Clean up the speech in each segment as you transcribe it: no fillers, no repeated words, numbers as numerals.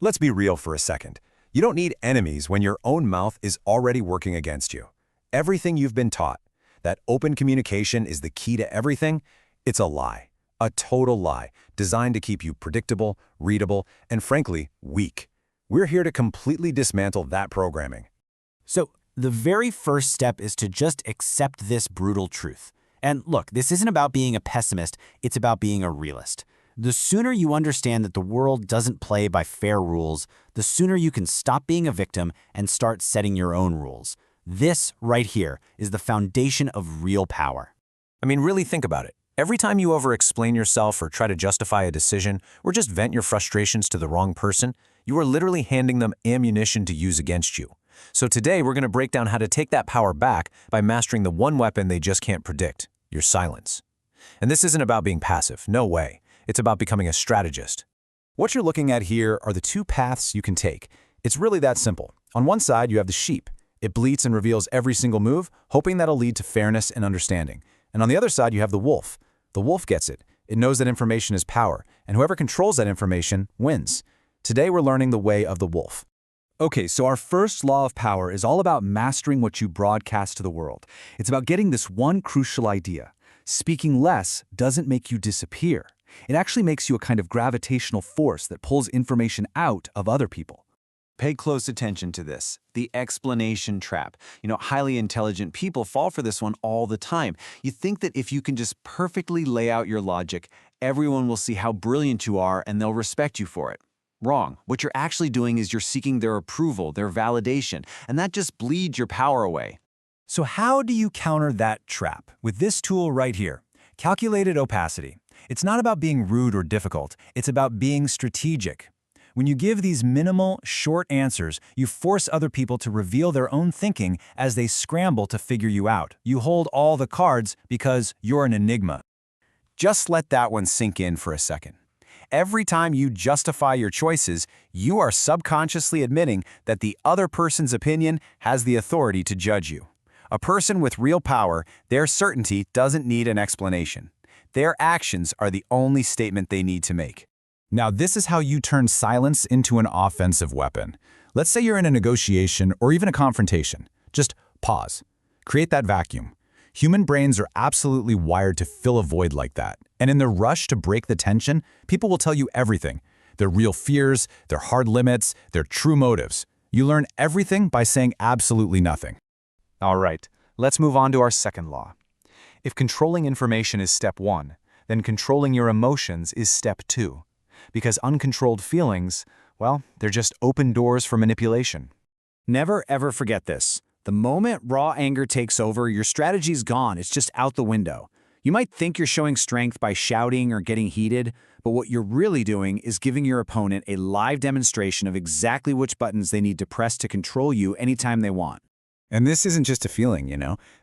Let's be real for a second. You don't need enemies when your own mouth is already working against you. Everything you've been taught, that open communication is the key to everything, it's a lie. A total lie, designed to keep you predictable, readable, and frankly, weak. We're here to completely dismantle that programming. So, the very first step is to just accept this brutal truth. And look, this isn't about being a pessimist, it's about being a realist. The sooner you understand that the world doesn't play by fair rules, the sooner you can stop being a victim and start setting your own rules. This right here is the foundation of real power. I mean, really think about it. Every time you over-explain yourself or try to justify a decision or just vent your frustrations to the wrong person, you are literally handing them ammunition to use against you. So today we're going to break down how to take that power back by mastering the one weapon they just can't predict, your silence. And this isn't about being passive, no way. It's about becoming a strategist. What you're looking at here are the two paths you can take. It's really that simple. On one side, you have the sheep. It bleats and reveals every single move, hoping that'll lead to fairness and understanding. And on the other side, you have the wolf. The wolf gets it. It knows that information is power, and whoever controls that information wins. Today, we're learning the way of the wolf. Okay, so our first law of power is all about mastering what you broadcast to the world. It's about getting this one crucial idea. Speaking less doesn't make you disappear. It actually makes you a kind of gravitational force that pulls information out of other people. Pay close attention to this, the explanation trap. Highly intelligent people fall for this one all the time. You think that if you can just perfectly lay out your logic, everyone will see how brilliant you are and they'll respect you for it. Wrong. What you're actually doing is you're seeking their approval, their validation, and that just bleeds your power away. So how do you counter that trap? With this tool right here, calculated opacity. It's not about being rude or difficult, it's about being strategic. When you give these minimal, short answers, you force other people to reveal their own thinking as they scramble to figure you out. You hold all the cards because you're an enigma. Just let that one sink in for a second. Every time you justify your choices, you are subconsciously admitting that the other person's opinion has the authority to judge you. A person with real power, their certainty doesn't need an explanation. Their actions are the only statement they need to make. Now, this is how you turn silence into an offensive weapon. Let's say you're in a negotiation or even a confrontation. Just pause. Create that vacuum. Human brains are absolutely wired to fill a void like that. And in the rush to break the tension, people will tell you everything. Their real fears, their hard limits, their true motives. You learn everything by saying absolutely nothing. All right, let's move on to our second law. If controlling information is step 1, then controlling your emotions is step 2. Because uncontrolled feelings, well, they're just open doors for manipulation. Never ever forget this. The moment raw anger takes over, your strategy's gone. It's just out the window. You might think you're showing strength by shouting or getting heated, but what you're really doing is giving your opponent a live demonstration of exactly which buttons they need to press to control you anytime they want. And this isn't just a feeling,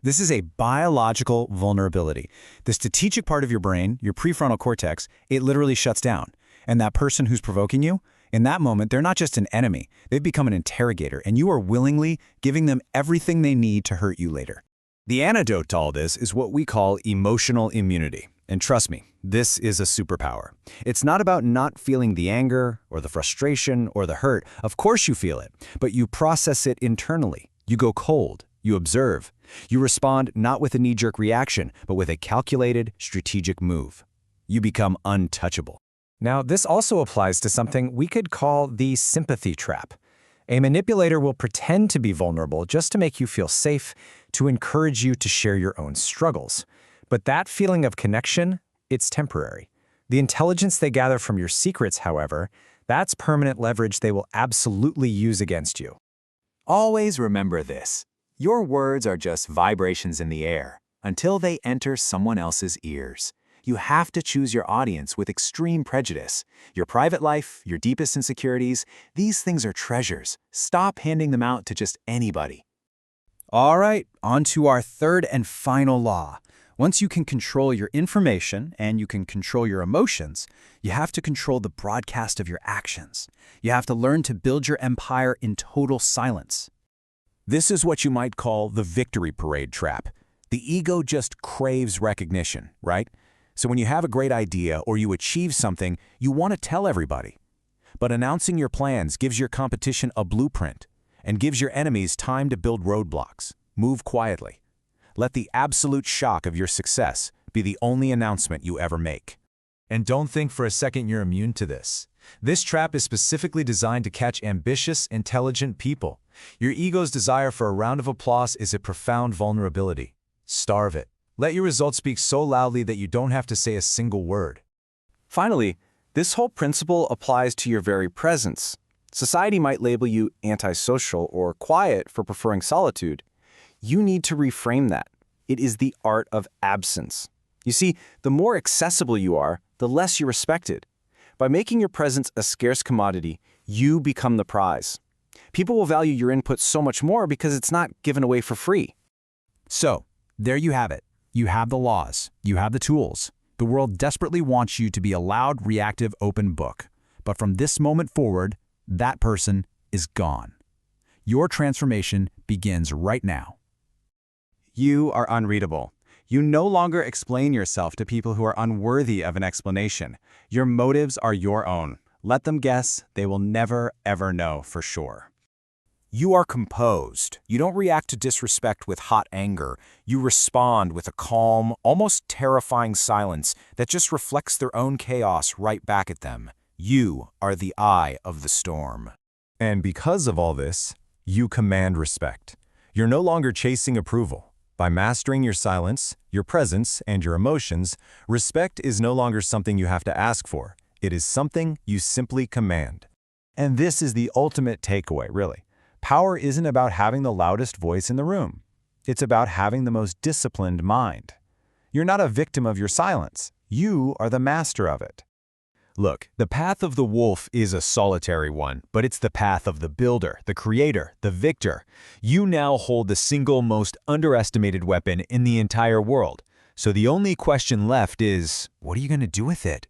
This is a biological vulnerability. The strategic part of your brain, your prefrontal cortex, it literally shuts down. And that person who's provoking you, in that moment, they're not just an enemy. They've become an interrogator, and you are willingly giving them everything they need to hurt you later. The antidote to all this is what we call emotional immunity. And trust me, this is a superpower. It's not about not feeling the anger or the frustration or the hurt. Of course you feel it, but you process it internally. You go cold. You observe. You respond not with a knee-jerk reaction, but with a calculated, strategic move. You become untouchable. Now, this also applies to something we could call the sympathy trap. A manipulator will pretend to be vulnerable just to make you feel safe, to encourage you to share your own struggles. But that feeling of connection, it's temporary. The intelligence they gather from your secrets, however, that's permanent leverage they will absolutely use against you. Always remember this. Your words are just vibrations in the air until they enter someone else's ears. You have to choose your audience with extreme prejudice. Your private life, your deepest insecurities, these things are treasures. Stop handing them out to just anybody. All right, on to our third and final law. Once you can control your information and you can control your emotions, you have to control the broadcast of your actions. You have to learn to build your empire in total silence. This is what you might call the victory parade trap. The ego just craves recognition, right? So when you have a great idea or you achieve something, you want to tell everybody. But announcing your plans gives your competition a blueprint and gives your enemies time to build roadblocks. Move quietly. Let the absolute shock of your success be the only announcement you ever make. And don't think for a second you're immune to this. This trap is specifically designed to catch ambitious, intelligent people. Your ego's desire for a round of applause is a profound vulnerability. Starve it. Let your results speak so loudly that you don't have to say a single word. Finally, this whole principle applies to your very presence. Society might label you antisocial or quiet for preferring solitude. You need to reframe that. It is the art of absence. You see, the more accessible you are, the less you're respected. By making your presence a scarce commodity, you become the prize. People will value your input so much more because it's not given away for free. So, there you have it. You have the laws. You have the tools. The world desperately wants you to be a loud, reactive, open book. But from this moment forward, that person is gone. Your transformation begins right now. You are unreadable. You no longer explain yourself to people who are unworthy of an explanation. Your motives are your own. Let them guess. They will never, ever know for sure. You are composed. You don't react to disrespect with hot anger. You respond with a calm, almost terrifying silence that just reflects their own chaos right back at them. You are the eye of the storm. And because of all this, you command respect. You're no longer chasing approval. By mastering your silence, your presence, and your emotions, respect is no longer something you have to ask for. It is something you simply command. And this is the ultimate takeaway, really. Power isn't about having the loudest voice in the room. It's about having the most disciplined mind. You're not a victim of your silence. You are the master of it. Look, the path of the wolf is a solitary one, but it's the path of the builder, the creator, the victor. You now hold the single most underestimated weapon in the entire world. So the only question left is, what are you going to do with it?